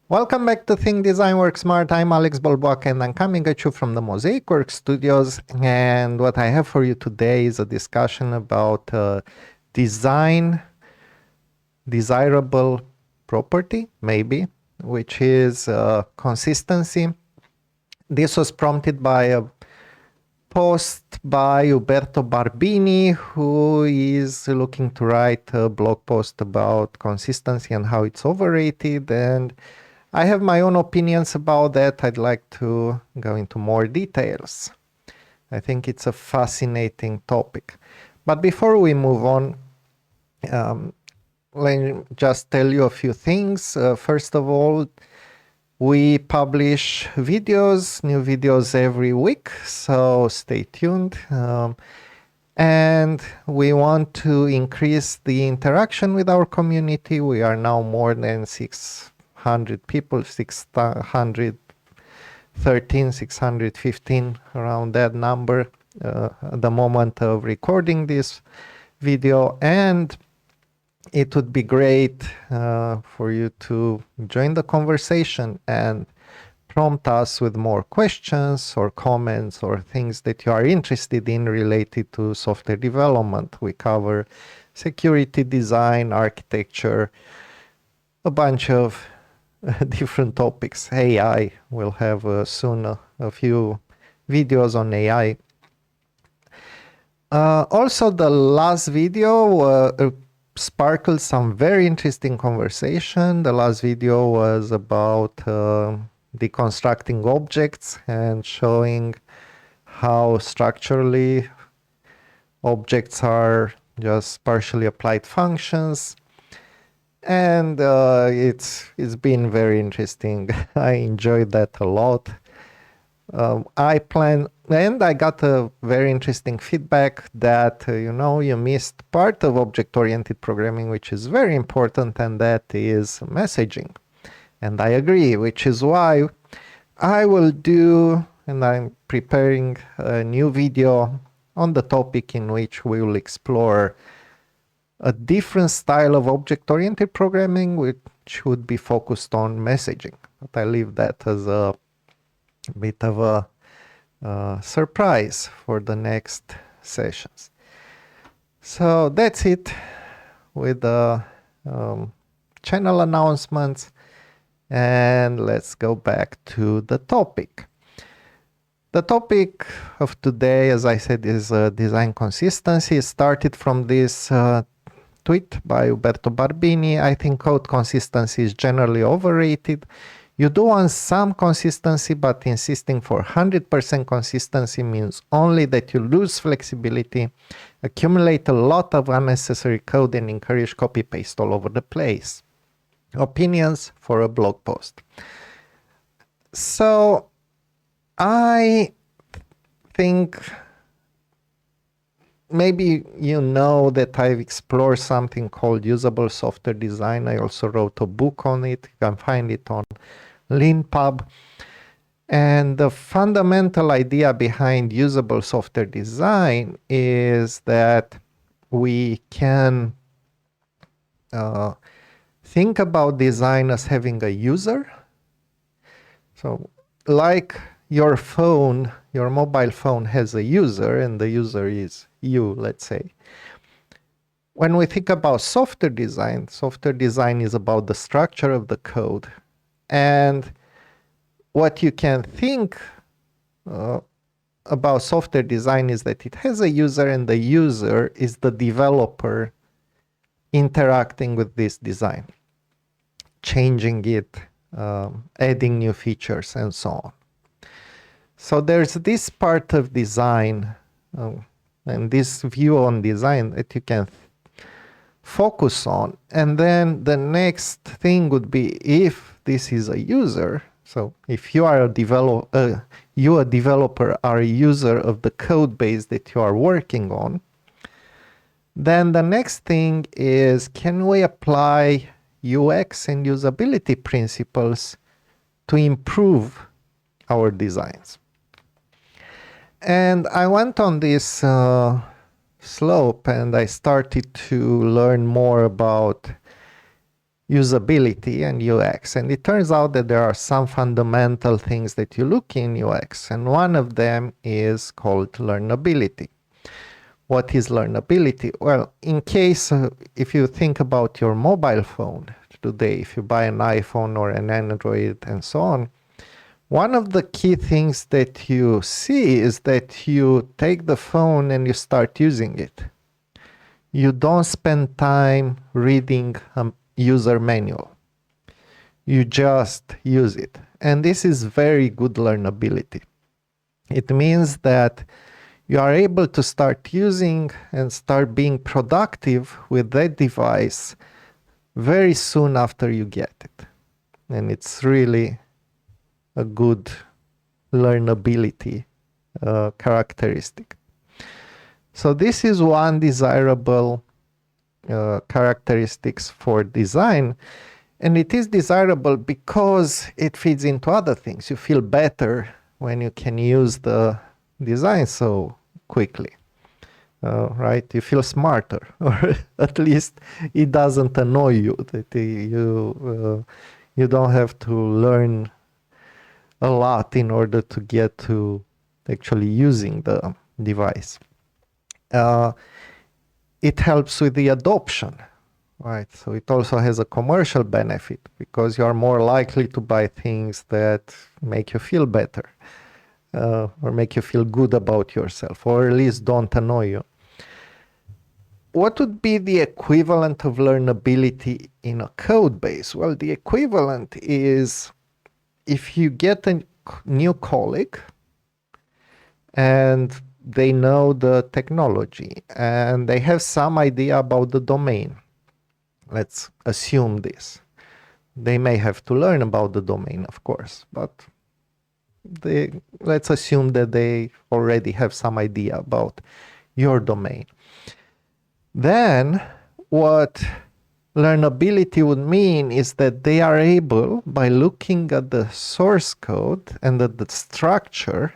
Welcome back to Think Design Work Smart. I'm Alex Bolboaca and I'm coming at you from the Mozaic Works studios. And what I have for you today is a discussion about design, desirable property, maybe, which is consistency. This was prompted by a post by Uberto Barbini, who is looking to write a blog post about consistency and how it's overrated. And I have my own opinions about that. I'd like to go into more details. I think it's a fascinating topic. But before we move on, let me just tell you a few things. First of all, we publish new videos every week, so stay tuned. And we want to increase the interaction with our community. We are now more than 600 people, 613, 615, around that number at the moment of recording this video. And it would be great for you to join the conversation and prompt us with more questions or comments or things that you are interested in related to software development. We cover security, design, architecture, a bunch of different topics. AI, we'll have soon a few videos on AI. Also, the last video sparkled some very interesting conversation. The last video was about deconstructing objects and showing how structurally objects are just partially applied functions. And it's been very interesting. I enjoyed that a lot. I got a very interesting feedback that you missed part of object-oriented programming, which is very important, and that is messaging. And I agree, which is why I will do, and I'm preparing a new video on the topic in which we will explore a different style of object-oriented programming, which would be focused on messaging. But I leave that as a bit of a surprise for the next sessions. So that's it with the channel announcements, and let's go back to the topic. The topic of today, as I said, is design consistency. It started from this tweet by Uberto Barbini. I think code consistency is generally overrated. You do want some consistency, but insisting for 100% consistency means only that you lose flexibility, accumulate a lot of unnecessary code, and encourage copy-paste all over the place. Opinions for a blog post. So I think maybe you know that I've explored something called usable software design. I also wrote a book on it. You can find it on LeanPub. And the fundamental idea behind usable software design is that we can think about design as having a user. So like your phone, your mobile phone has a user, and the user is you, let's say. When we think about software design is about the structure of the code. And what you can think about software design is that it has a user, and the user is the developer interacting with this design, changing it, adding new features, and so on. So there's this part of design and this view on design that you can focus on. And then the next thing would be, if this is a user, so if you are a developer, are a user of the code base that you are working on, then the next thing is, can we apply UX and usability principles to improve our designs? And I went on this slope, and I started to learn more about usability and UX. And it turns out that there are some fundamental things that you look in UX, and one of them is called learnability. What is learnability? Well, in case, if you think about your mobile phone today, if you buy an iPhone or an Android and so on, one of the key things that you see is that you take the phone and you start using it. You don't spend time reading a user manual. You just use it. And this is very good learnability. It means that you are able to start using and start being productive with that device very soon after you get it. And it's really a good learnability characteristic. So this is one desirable characteristics for design. And it is desirable because it feeds into other things. You feel better when you can use the design so quickly, right? You feel smarter, or at least it doesn't annoy you. That you don't have to learn a lot in order to get to actually using the device. It helps with the adoption, right? So it also has a commercial benefit because you are more likely to buy things that make you feel better. Or make you feel good about yourself, or at least don't annoy you. What would be the equivalent of learnability in a code base? Well, the equivalent is if you get a new colleague and they know the technology and they have some idea about the domain. Let's assume this. They may have to learn about the domain, of course, but let's assume that they already have some idea about your domain. Then what learnability would mean is that they are able, by looking at the source code and at the structure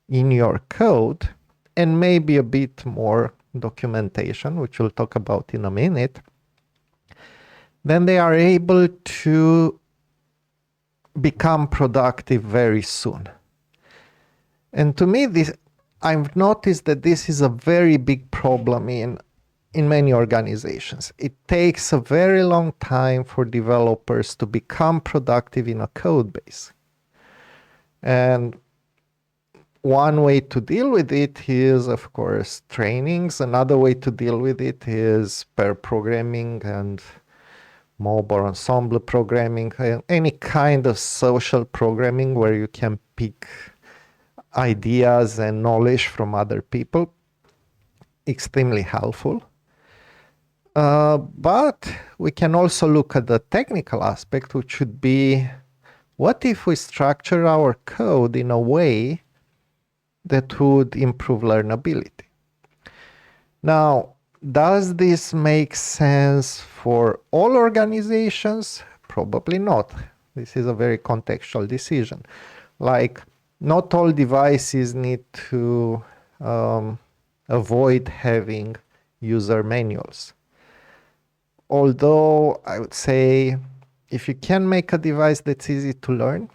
in your code, and maybe a bit more documentation, which we'll talk about in a minute, then they are able to become productive very soon. And to me, I've noticed that this is a very big problem in many organizations. It takes a very long time for developers to become productive in a code base. And one way to deal with it is, of course, trainings. Another way to deal with it is pair programming and mobile ensemble programming, any kind of social programming where you can pick ideas and knowledge from other people. Extremely helpful. But we can also look at the technical aspect, which would be, what if we structure our code in a way that would improve learnability? Now, does this make sense for all organizations? Probably not. This is a very contextual decision. Like, not all devices need to avoid having user manuals. Although I would say if you can make a device that's easy to learn,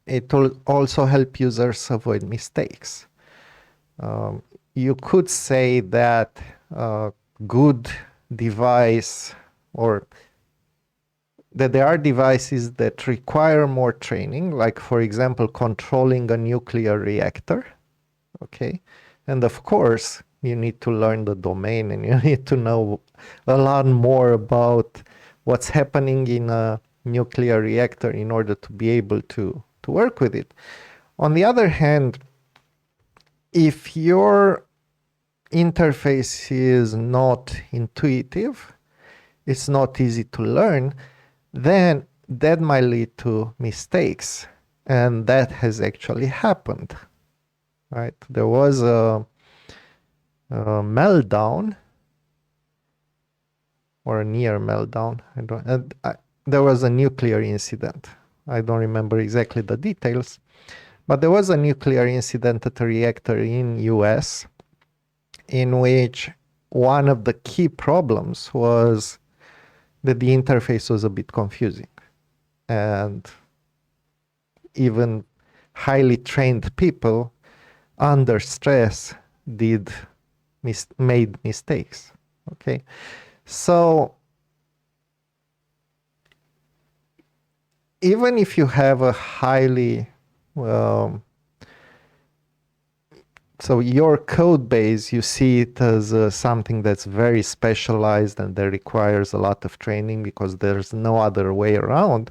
it will also help users avoid mistakes. You could say that a good device, or that there are devices that require more training, like, for example, controlling a nuclear reactor. Okay. And of course, you need to learn the domain and you need to know a lot more about what's happening in a nuclear reactor in order to be able to work with it. On the other hand, if your interface is not intuitive, it's not easy to learn, then that might lead to mistakes. And that has actually happened, right? There was a meltdown, or a near meltdown. There was a nuclear incident. I don't remember exactly the details, but there was a nuclear incident at a reactor in US in which one of the key problems was that the interface was a bit confusing. And even highly trained people under stress made mistakes. Okay, so even if you have a highly so your code base, you see it as something that's very specialized and that requires a lot of training because there's no other way around.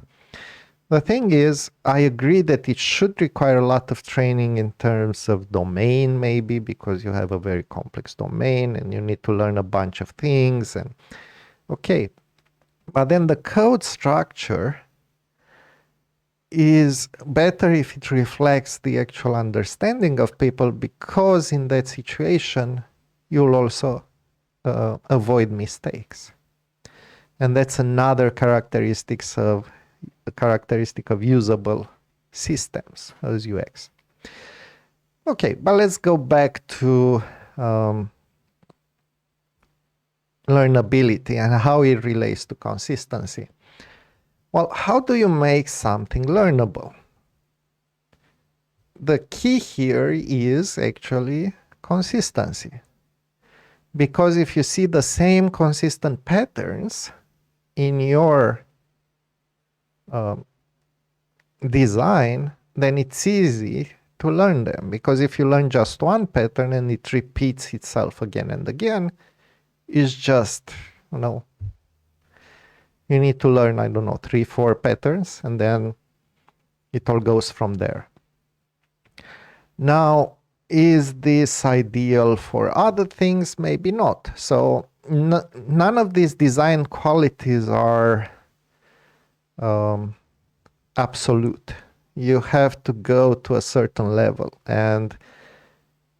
The thing is, I agree that it should require a lot of training in terms of domain, maybe because you have a very complex domain and you need to learn a bunch of things. And okay, but then the code structure is better if it reflects the actual understanding of people, because in that situation you'll also avoid mistakes. And that's another characteristic of usable systems as UX. Okay, but let's go back to learnability and how it relates to consistency. Well, how do you make something learnable? The key here is actually consistency. Because if you see the same consistent patterns in your design, then it's easy to learn them. Because if you learn just one pattern and it repeats itself again and again, it's just, you need to learn, 3, 4 patterns, and then it all goes from there. Now, is this ideal for other things? Maybe not. So none of these design qualities are absolute. You have to go to a certain level, and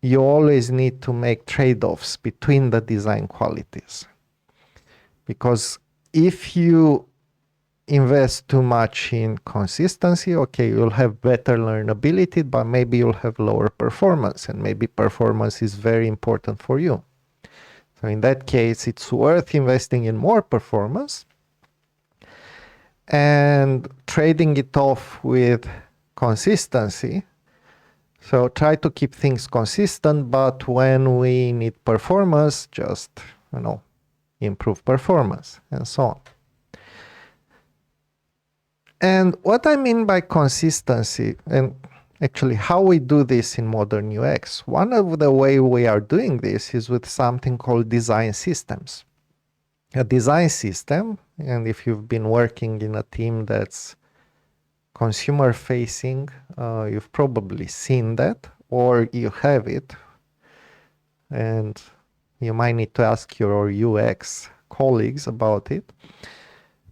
you always need to make trade-offs between the design qualities. Because if you invest too much in consistency, okay, you'll have better learnability, but maybe you'll have lower performance, and maybe performance is very important for you. So in that case, it's worth investing in more performance and trading it off with consistency. So try to keep things consistent, but when we need performance, just, improve performance and so on. And what I mean by consistency, and actually how we do this in modern UX, one of the way we are doing this is with something called design systems. A design system, and if you've been working in a team that's consumer facing, you've probably seen that, or you have it, and you might need to ask your UX colleagues about it.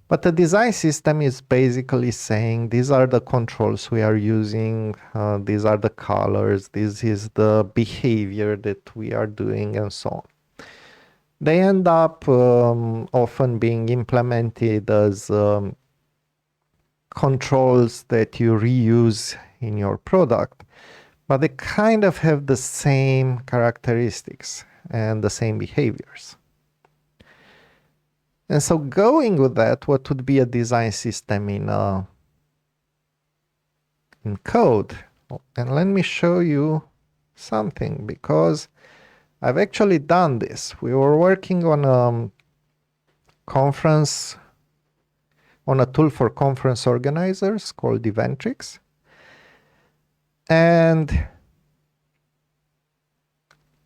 But the design system is basically saying, these are the controls we are using, these are the colors, this is the behavior that we are doing, and so on. They end up often being implemented as controls that you reuse in your product, but they kind of have the same characteristics and the same behaviors. And so going with that, what would be a design system in code? And let me show you something, because I've actually done this. We were working on a conference, on a tool for conference organizers called Eventrix. And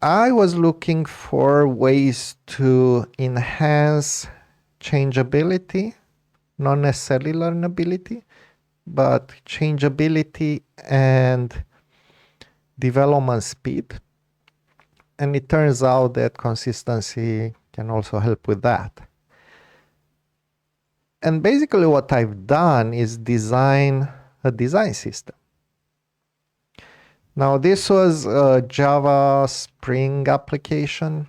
I was looking for ways to enhance changeability, not necessarily learnability, but changeability and development speed. And it turns out that consistency can also help with that. And basically what I've done is design a design system. Now this was a Java Spring application.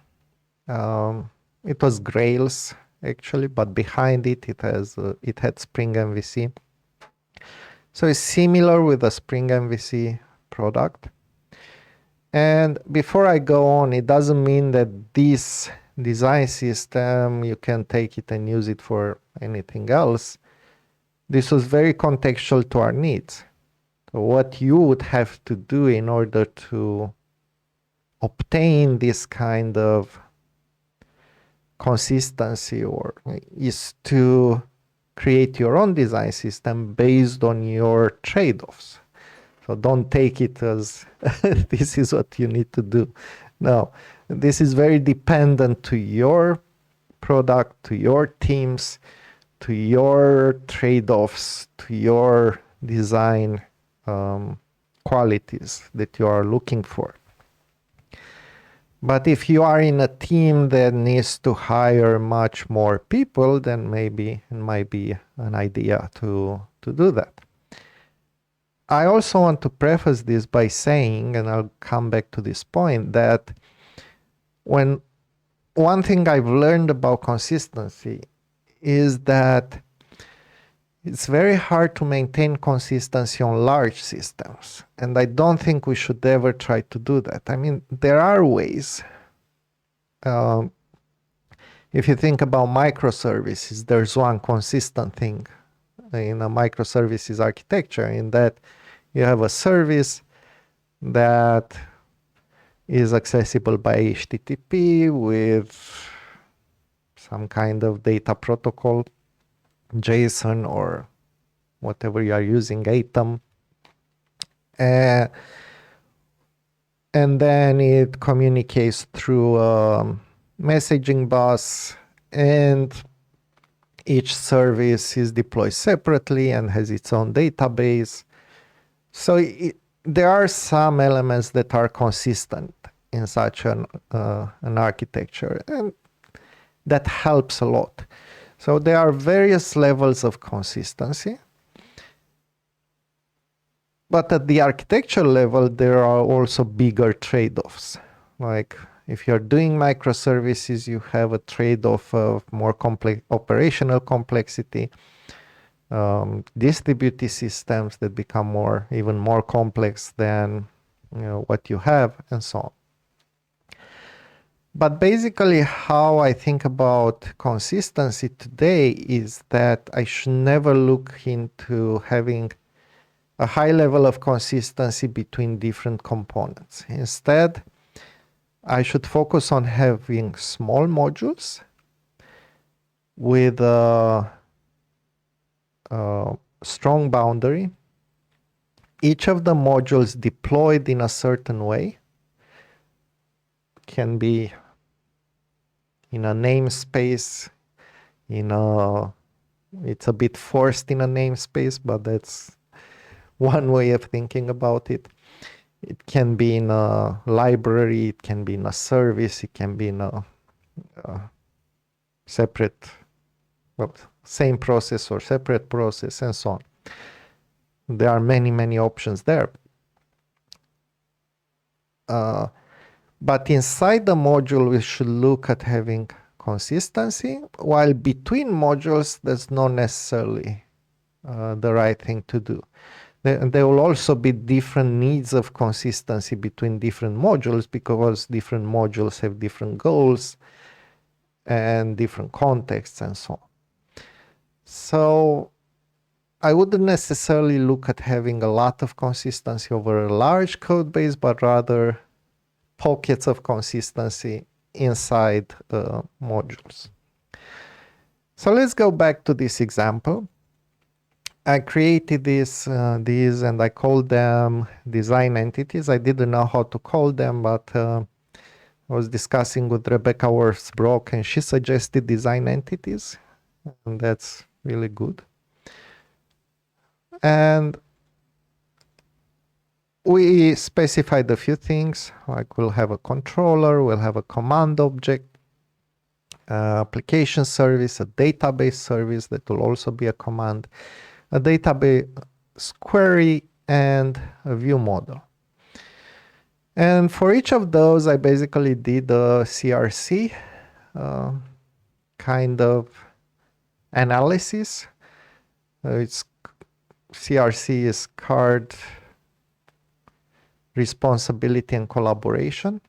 It was Grails actually, but behind it, it had Spring MVC. So it's similar with the Spring MVC product. And before I go on, it doesn't mean that this design system, you can take it and use it for anything else. This was very contextual to our needs. So what you would have to do in order to obtain this kind of consistency or is to create your own design system based on your trade-offs. So don't take it as this is what you need to do. No, this is very dependent to your product, to your teams, to your trade-offs, to your design qualities that you are looking for. But if you are in a team that needs to hire much more people, then maybe it might be an idea to do that. I also want to preface this by saying, and I'll come back to this point, that when one thing I've learned about consistency is that it's very hard to maintain consistency on large systems. And I don't think we should ever try to do that. I mean, there are ways. If you think about microservices, there's one consistent thing in a microservices architecture, in that you have a service that is accessible by HTTP with some kind of data protocol, JSON or whatever you are using, Atom. And then it communicates through a messaging bus, and each service is deployed separately and has its own database. So there are some elements that are consistent in such an architecture, and that helps a lot. So there are various levels of consistency. But at the architecture level, there are also bigger trade-offs. Like if you're doing microservices, you have a trade-off of more complex operational complexity, distributed systems that become even more complex than what you have, and so on. But basically, how I think about consistency today is that I should never look into having a high level of consistency between different components. Instead, I should focus on having small modules with a strong boundary. Each of the modules deployed in a certain way. Can be in a namespace, it's a bit forced in a namespace, but that's one way of thinking about it. It can be in a library, it can be in a service, it can be in a separate, well, same process or separate process, and so on. There are many, many options there. But inside the module, we should look at having consistency, while between modules, that's not necessarily the right thing to do. There will also be different needs of consistency between different modules, because different modules have different goals and different contexts and so on. So I wouldn't necessarily look at having a lot of consistency over a large code base, but rather pockets of consistency inside modules. So let's go back to this example. I created these and I called them design entities. I didn't know how to call them, but I was discussing with Rebecca Worsbrock, and she suggested design entities, and that's really good. And we specified a few things, like we'll have a controller, we'll have a command object, application service, a database service that will also be a command, a database query, and a view model. And for each of those, I basically did a CRC kind of analysis. CRC is card responsibility and collaboration.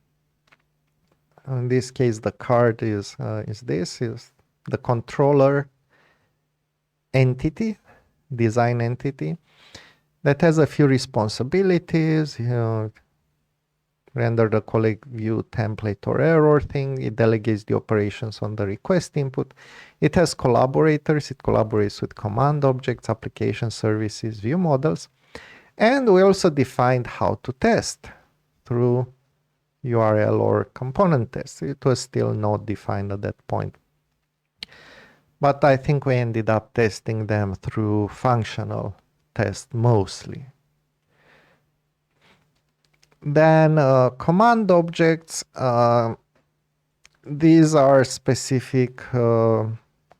In this case, the card is the controller entity, design entity, that has a few responsibilities. Render the colleague view template or error thing. It delegates the operations on the request input. It has collaborators. It collaborates with command objects, application services, view models. And we also defined how to test through URL or component tests. It was still not defined at that point. But I think we ended up testing them through functional tests mostly. Then command objects, these are specific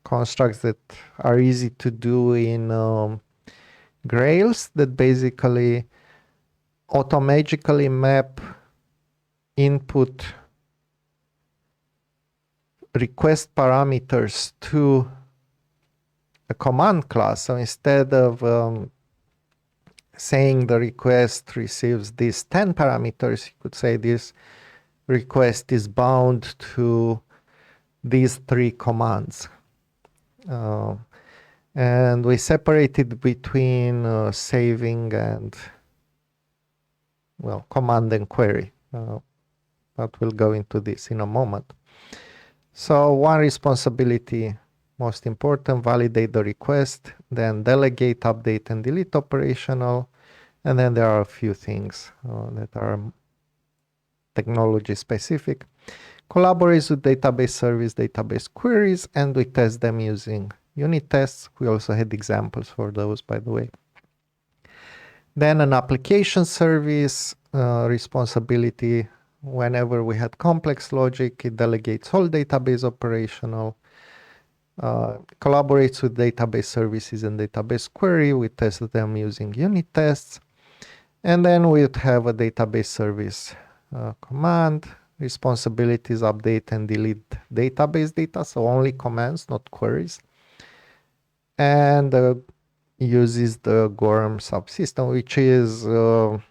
constructs that are easy to do in Grails that basically automatically map input request parameters to a command class. So instead of saying the request receives these 10 parameters, you could say this request is bound to these 3 commands. And we separated between saving and, well, command and query. But we'll go into this in a moment. So one responsibility, most important, validate the request, then delegate, update, and delete operational. And then there are a few things that are technology specific. Collaborates with database service, database queries, and we test them using unit tests. We also had examples for those, by the way. Then an application service responsibility. Whenever we had complex logic, it delegates all database operational. Collaborates with database services and database query. We test them using unit tests. And then we'd have a database service command. Responsibilities update and delete database data, so only commands, not queries. And uses the GORM subsystem, which is the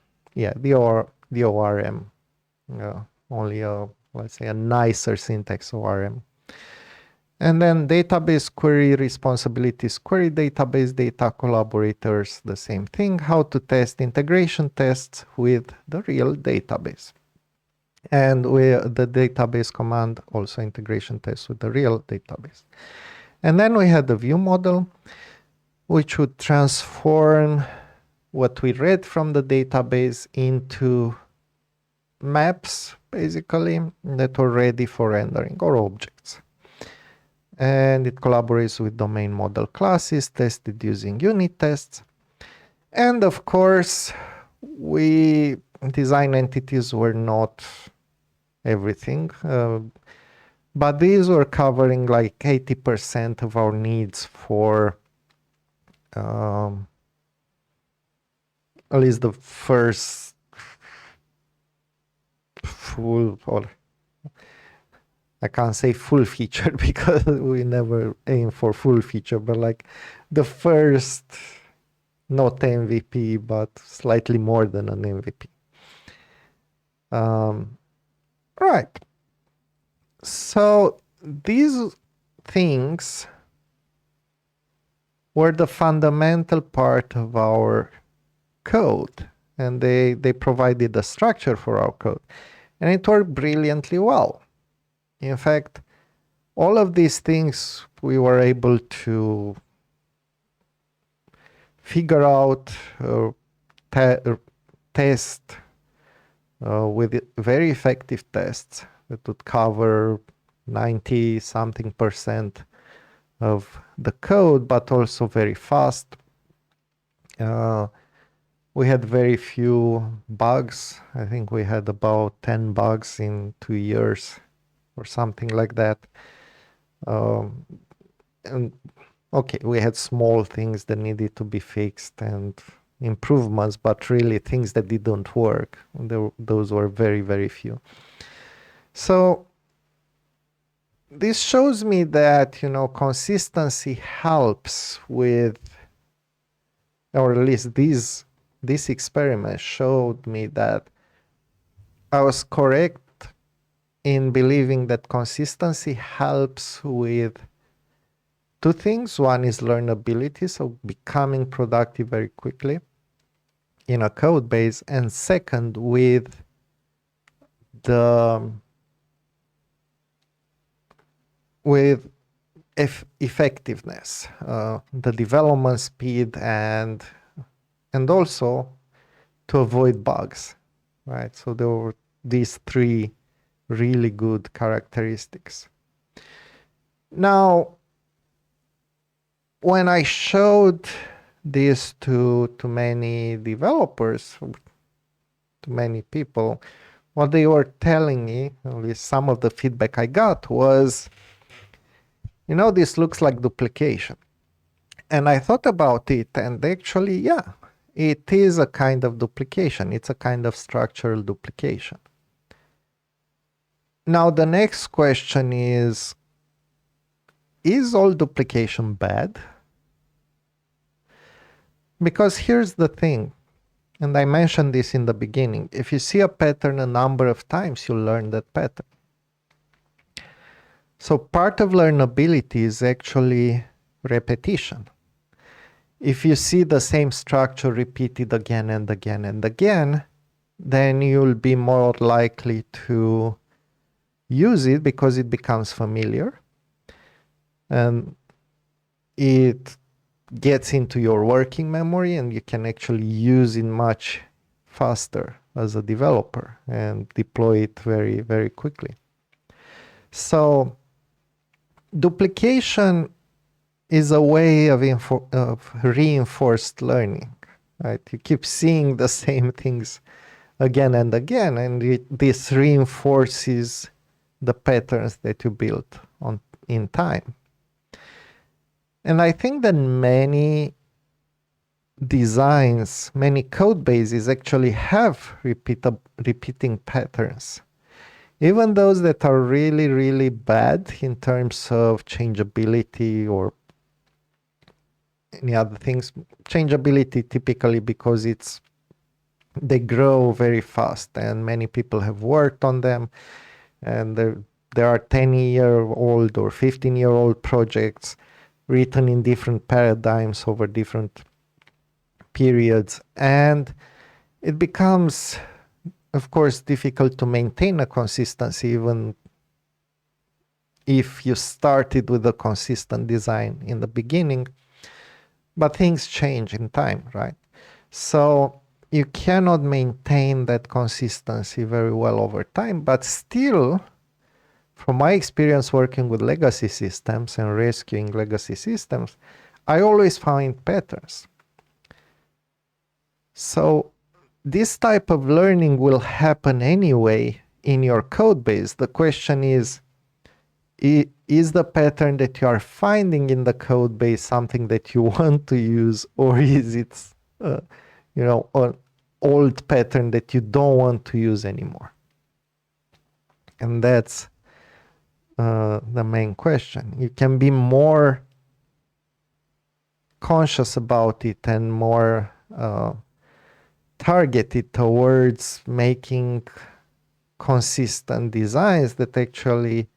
ORM. Only let's say a nicer syntax ORM. And then database query responsibilities, query database data, collaborators, the same thing. How to test integration tests with the real database. And with the database command, also integration tests with the real database. And then we had the view model, which would transform what we read from the database into maps, basically, that were ready for rendering, or objects. And it collaborates with domain model classes, tested using unit tests. And of course, design entities were not everything, but these were covering like 80% of our needs for at least the first full, or I can't say full feature because we never aim for full feature, but like the first, not MVP, but slightly more than an MVP. Right. So these things were the fundamental part of our code, and they provided the structure for our code, and it worked brilliantly well. In fact, all of these things we were able to figure out, test with very effective tests that would cover 90-something% of the code, but also very fast. We had very few bugs. I think we had about 10 bugs in 2 years or something like that. And okay, we had small things that needed to be fixed and improvements, but really things that didn't work. Those were very, very few. So this shows me that, consistency helps with, or at least this experiment showed me that I was correct in believing that consistency helps with two things. One is learnability, so becoming productive very quickly in a code base, and second, with the with effectiveness, the development speed, and also to avoid bugs, right? So there were these three really good characteristics. Now, when I showed this to many developers, to many people, what they were telling me, at least some of the feedback I got, was, this looks like duplication. And I thought about it, and actually, yeah, it is a kind of duplication. It's a kind of structural duplication. Now, the next question is all duplication bad? Because here's the thing, and I mentioned this in the beginning. If you see a pattern a number of times, you learn that pattern. So part of learnability is actually repetition. If you see the same structure repeated again and again and again, then you'll be more likely to use it because it becomes familiar and it gets into your working memory, and you can actually use it much faster as a developer and deploy it very, very quickly. So duplication is a way of reinforced learning, right? You keep seeing the same things again and again, and this reinforces the patterns that you built in time. And I think that many designs, many code bases actually have repeating patterns. Even those that are really, really bad in terms of changeability or any other things. Changeability typically because they grow very fast and many people have worked on them, and there are 10-year-old or 15-year-old projects written in different paradigms over different periods, and it becomes, of course, difficult to maintain a consistency even if you started with a consistent design in the beginning. But things change in time, right? So you cannot maintain that consistency very well over time, but still, from my experience working with legacy systems and rescuing legacy systems, I always find patterns. So this type of learning will happen anyway in your code base. The question is the pattern that you are finding in the code base something that you want to use, or is it, an old pattern that you don't want to use anymore? And that's the main question. You can be more conscious about it and more targeted towards making consistent designs that actually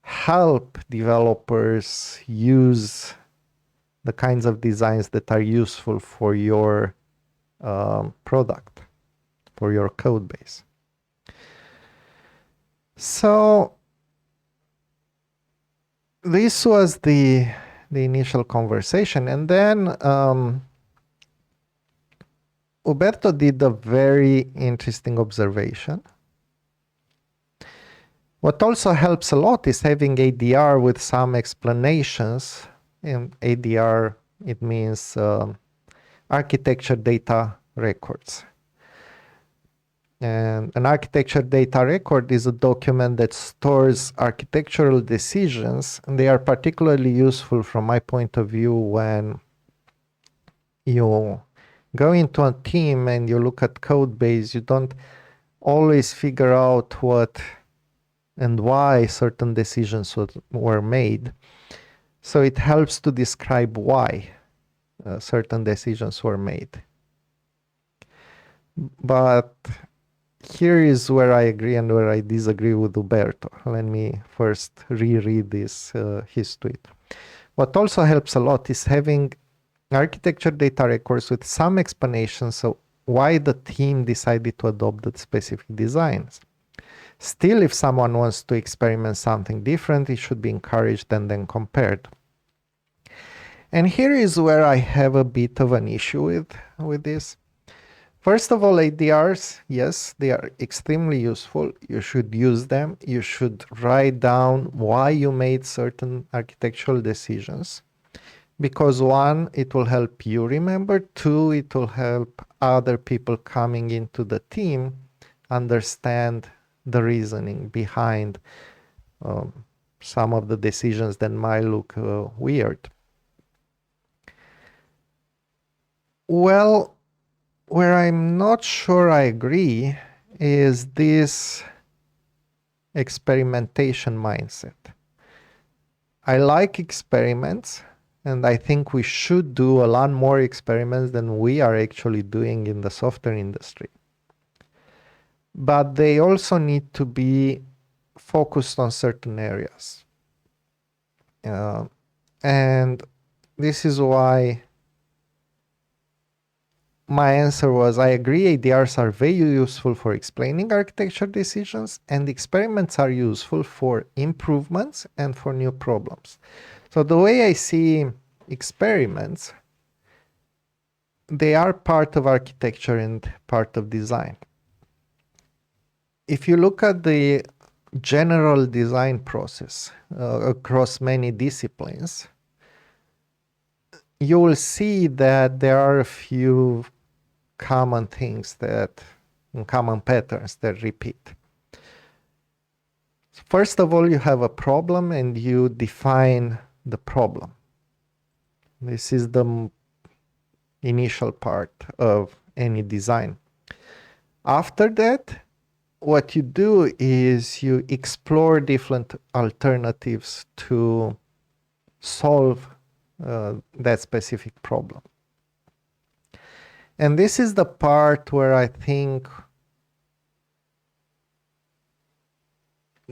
help developers use the kinds of designs that are useful for your product, for your code base. So this was the initial conversation, and then Uberto did a very interesting observation. What also helps a lot is having ADR with some explanations. In ADR, it means architecture data records. And an architecture data record is a document that stores architectural decisions, and they are particularly useful from my point of view when you go into a team and you look at code base. You don't always figure out what and why certain decisions were made. So it helps to describe why certain decisions were made. But here is where I agree and where I disagree with Uberto. Let me first reread his tweet. What also helps a lot is having architecture data records with some explanations of why the team decided to adopt the specific designs. Still, if someone wants to experiment something different, it should be encouraged and then compared. And here is where I have a bit of an issue with this. First of all, ADRs, yes, they are extremely useful. You should use them. You should write down why you made certain architectural decisions. Because one, it will help you remember. Two, it will help other people coming into the team understand the reasoning behind some of the decisions that might look weird. Well, where I'm not sure I agree is this experimentation mindset. I like experiments, and I think we should do a lot more experiments than we are actually doing in the software industry. But they also need to be focused on certain areas. And this is why my answer was, I agree, ADRs are very useful for explaining architecture decisions, and experiments are useful for improvements and for new problems. So the way I see experiments, they are part of architecture and part of design. If you look at the general design process across many disciplines, you will see that there are a few common things common patterns that repeat. First of all, you have a problem and you define the problem. This is the initial part of any design. After that, what you do is you explore different alternatives to solve that specific problem. And this is the part where I think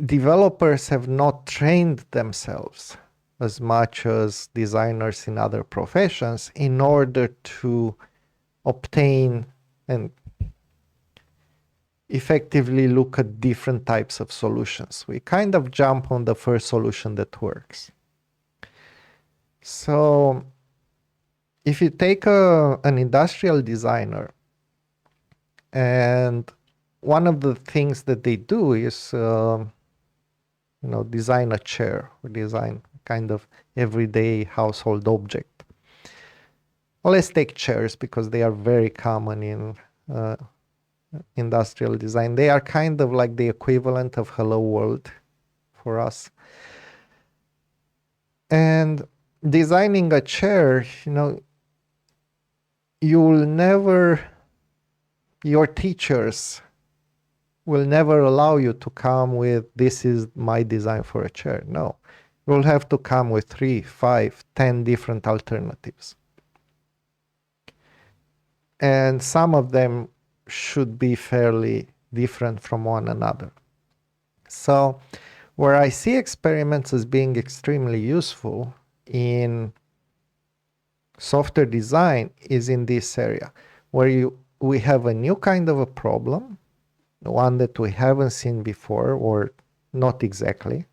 developers have not trained themselves as much as designers in other professions in order to obtain and effectively look at different types of solutions. We kind of jump on the first solution that works. So if you take an industrial designer, and one of the things that they do is design a chair or design kind of everyday household object. Well, let's take chairs because they are very common in industrial design. They are kind of like the equivalent of Hello World for us. And designing a chair, your teachers will never allow you to come with, this is my design for a chair. No, you'll have to come with 3, 5, 10 different alternatives. And some of them should be fairly different from one another. So where I see experiments as being extremely useful in software design is in this area, where we have a new kind of a problem, one that we haven't seen before, or not exactly,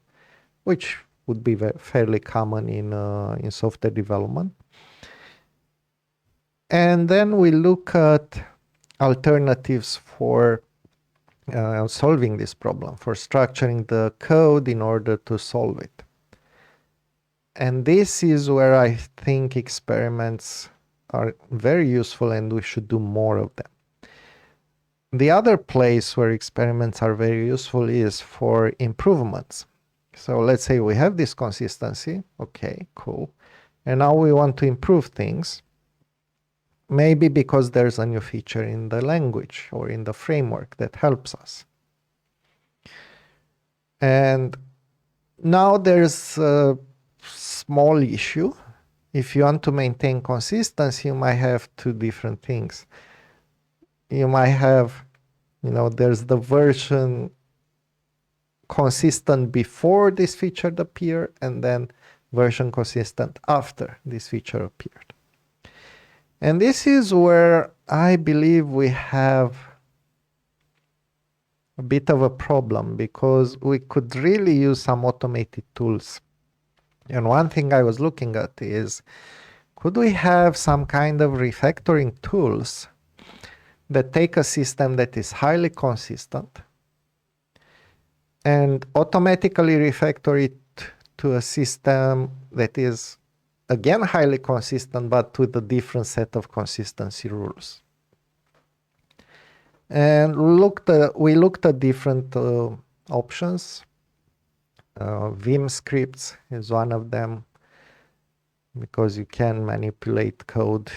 which would be fairly common in software development. And then we look at alternatives for solving this problem, for structuring the code in order to solve it. And this is where I think experiments are very useful and we should do more of them. The other place where experiments are very useful is for improvements. So let's say we have this consistency. Okay, cool. And now we want to improve things. Maybe because there's a new feature in the language or in the framework that helps us. And now there's a small issue. If you want to maintain consistency, you might have two different things. You might have there's the version consistent before this feature appeared, and then version consistent after this feature appeared. And this is where I believe we have a bit of a problem, because we could really use some automated tools. And one thing I was looking at is, could we have some kind of refactoring tools that take a system that is highly consistent and automatically refactor it to a system that is, again, highly consistent, but with a different set of consistency rules? And we looked at different options. Vim scripts is one of them, because you can manipulate code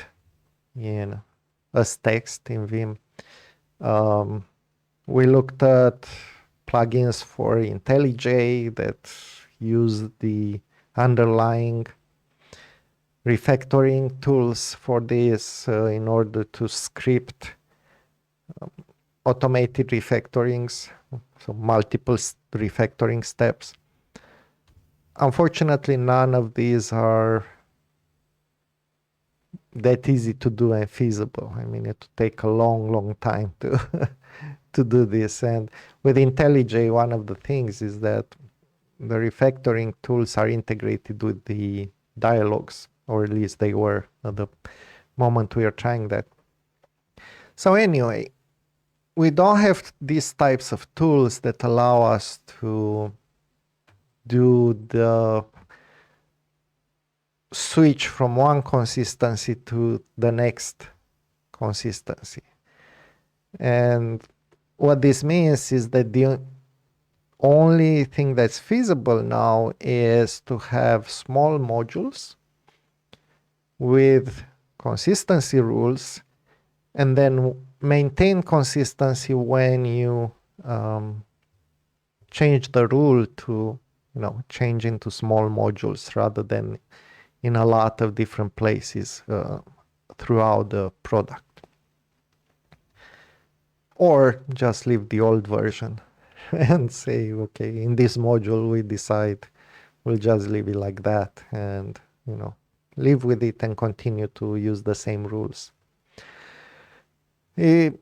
as text in Vim. We looked at plugins for IntelliJ that use the underlying refactoring tools for this in order to script automated refactorings, so multiple refactoring steps. Unfortunately, none of these are that easy to do and feasible. I mean, it would take a long time to to do this. And with IntelliJ, one of the things is that the refactoring tools are integrated with the dialogues, or at least they were at the moment we are trying that. So anyway, we don't have these types of tools that allow us to do the switch from one consistency to the next consistency. And what this means is that the only thing that's feasible now is to have small modules with consistency rules, and then maintain consistency when you change the rule to change into small modules, rather than in a lot of different places throughout the product. Or just leave the old version and say, okay, in this module we decide we'll just leave it like that, and live with it and continue to use the same rules. It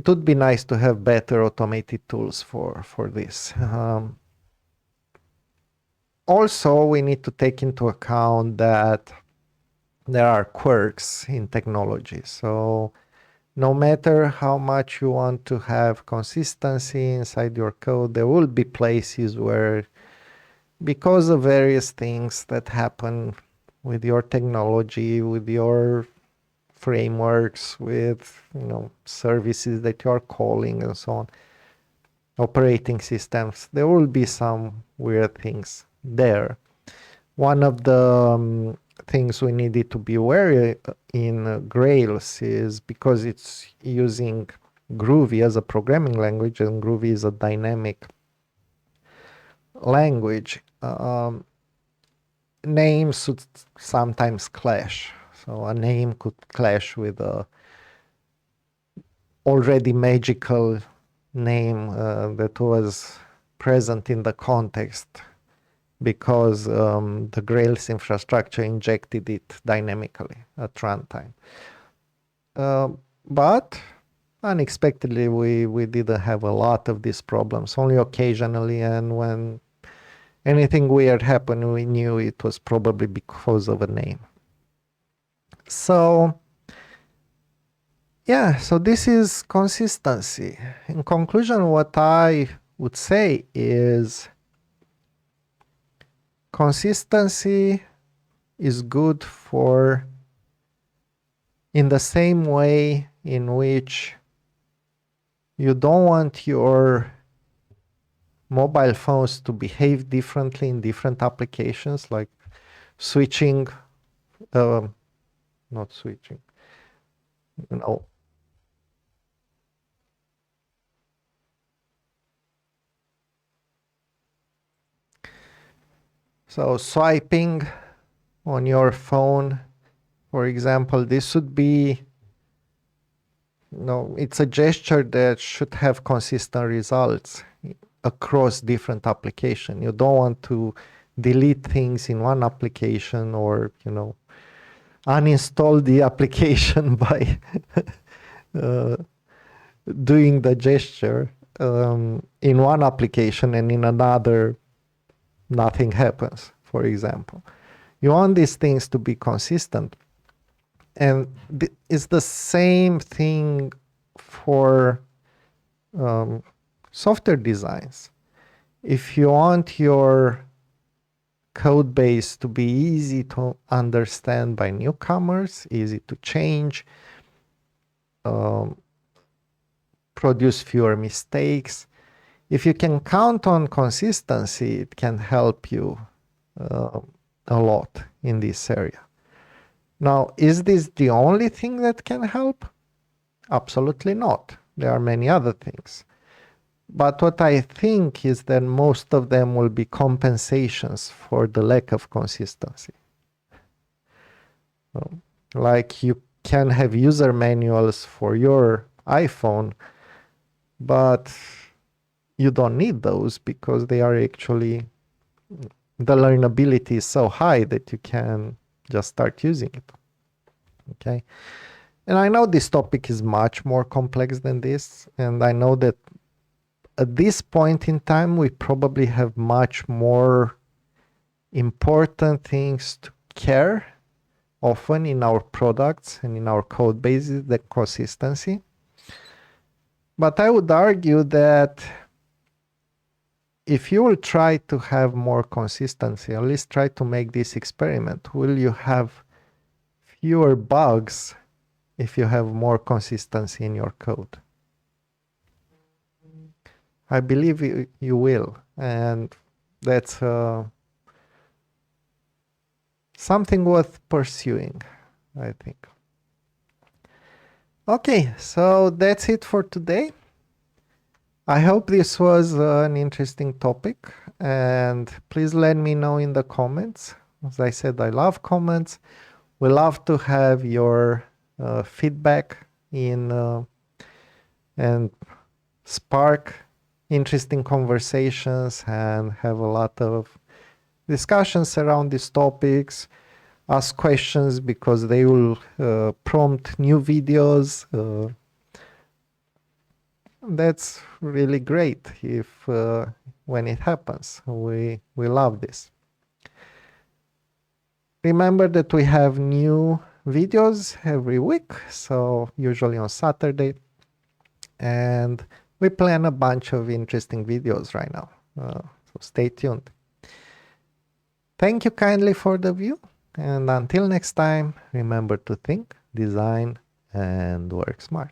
would be nice to have better automated tools for this. Also, we need to take into account that there are quirks in technology. So no matter how much you want to have consistency inside your code, there will be places where, because of various things that happen with your technology, with your frameworks, with services that you're calling and so on, operating systems, there will be some weird things there. One of the things we needed to be aware in Grails is, because it's using Groovy as a programming language, and Groovy is a dynamic language, names would sometimes clash. So a name could clash with a already magical name that was present in the context, because the Grails infrastructure injected it dynamically at runtime. But unexpectedly, we didn't have a lot of these problems, only occasionally, and when anything weird happened, we knew it was probably because of a name. So yeah, so this is consistency. In conclusion, what I would say is, consistency is good for, in the same way in which you don't want your mobile phones to behave differently in different applications, like switching, not switching, so swiping on your phone, for example, this would be no, it's a gesture that should have consistent results across different application. You don't want to delete things in one application or, uninstall the application by uh, doing the gesture in one application and in another nothing happens, for example. You want these things to be consistent. And it's the same thing for software designs. If you want your code base to be easy to understand by newcomers, easy to change, produce fewer mistakes, if you can count on consistency, it can help you a lot in this area. Now, is this the only thing that can help? Absolutely not. There are many other things. But what I think is that most of them will be compensations for the lack of consistency. Like you can have user manuals for your iPhone, but you don't need those because they are actually, the learnability is so high that you can just start using it. Okay. And I know this topic is much more complex than this. And I know that at this point in time, we probably have much more important things to care often in our products and in our code bases than consistency. But I would argue that if you will try to have more consistency, at least try to make this experiment, will you have fewer bugs if you have more consistency in your code? I believe you will, and that's something worth pursuing, I think. Okay, so that's it for today. I hope this was an interesting topic, and please let me know in the comments. As I said, I love comments. We love to have your feedback and spark interesting conversations and have a lot of discussions around these topics. Ask questions because they will prompt new videos. That's really great if when it happens. We love this. Remember that we have new videos every week, so usually on Saturday, and we plan a bunch of interesting videos right now, so stay tuned. Thank you kindly for the view, and until next time, remember to think, design, and work smart.